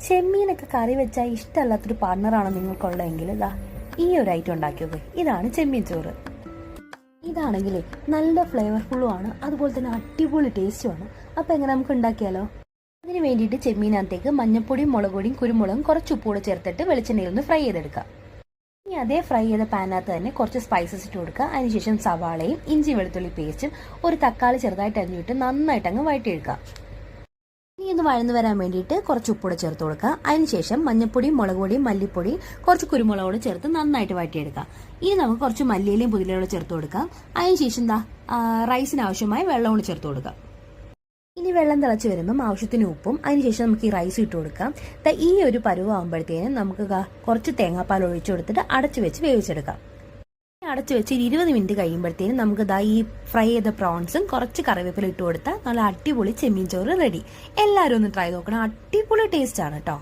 ചെമ്മീനൊക്കെ കറി വെച്ചാൽ ഇഷ്ടമല്ലാത്തൊരു പാർട്ണറാണോ നിങ്ങൾക്കുള്ളതെങ്കിൽ ഇതാ ഈ ഒരു ഐറ്റം ഉണ്ടാക്കിയത്. ഇതാണ് ചെമ്മീൻ ചോറ്. ഇതാണെങ്കിലേ നല്ല ഫ്ലേവർഫുള്ളുമാണ്, അതുപോലെ തന്നെ അടിപൊളി ടേസ്റ്റുമാണ്. അപ്പോൾ എങ്ങനെ നമുക്ക് ഉണ്ടാക്കിയാലോ? അതിന് വേണ്ടിയിട്ട് ചെമ്മീനകത്തേക്ക് മഞ്ഞപ്പൊടിയും മുളക് പൊടിയും കുരുമുളകും കുറച്ച് ഉപ്പുകൂടെ ചേർത്തിട്ട് വെളിച്ചെണ്ണയിൽ ഒന്ന് ഫ്രൈ ചെയ്തെടുക്കാം. ഇനി അതേ ഫ്രൈ ചെയ്ത പാനകത്ത് തന്നെ കുറച്ച് സ്പൈസസ് ഇട്ട് കൊടുക്കുക. അതിനുശേഷം സവാളയും ഇഞ്ചി വെളുത്തുള്ളി പേസ്റ്റും ഒരു തക്കാളി ചെറുതായിട്ട് അരിഞ്ഞിട്ട് നന്നായിട്ട് അങ്ങ് വഴറ്റിയെടുക്കാം. ഇനി ഇത് വഴന്നു വരാൻ വേണ്ടിയിട്ട് കുറച്ച് ഉപ്പൂടെ ചേർത്ത് കൊടുക്കുക. അതിനുശേഷം മഞ്ഞപ്പൊടിയും മുളക് പൊടിയും മല്ലിപ്പൊടിയും കുറച്ച് കുരുമുളകോട് ചേർത്ത് നന്നായിട്ട് വഴറ്റിയെടുക്കാം. ഇനി നമുക്ക് കുറച്ച് മല്ലിയിലയും പുതിനയിലയും ചേർത്ത് കൊടുക്കാം. അതിനുശേഷം റൈസിന് ആവശ്യമായ വെള്ളം കൂടി ചേർത്ത് കൊടുക്കാം. ഇനി വെള്ളം തിളച്ച് വരുമ്പം ആവശ്യത്തിന് ഉപ്പും അതിനുശേഷം നമുക്ക് ഈ റൈസ് ഇട്ട് കൊടുക്കാം. ഈ ഒരു പരുവാകുമ്പോഴത്തേനും നമുക്ക് കുറച്ച് തേങ്ങാപ്പാൽ ഒഴിച്ചു കൊടുത്തിട്ട് അടച്ചു വെച്ച് വേവിച്ചെടുക്കാം. അടച്ചു വെച്ച് 20 മിനിറ്റ് കഴിയുമ്പോഴത്തേനും നമുക്ക് ഈ ഫ്രൈ ചെയ്ത പ്രോൺസും കുറച്ച് കറിവേപ്പില ഇട്ട് കൊടുത്താൽ നല്ല അടിപൊളി ചെമ്മീൻ ചോറ് റെഡി. എല്ലാവരും ഒന്ന് ട്രൈ നോക്കണം, അടിപൊളി ടേസ്റ്റ് ആണ് കേട്ടോ.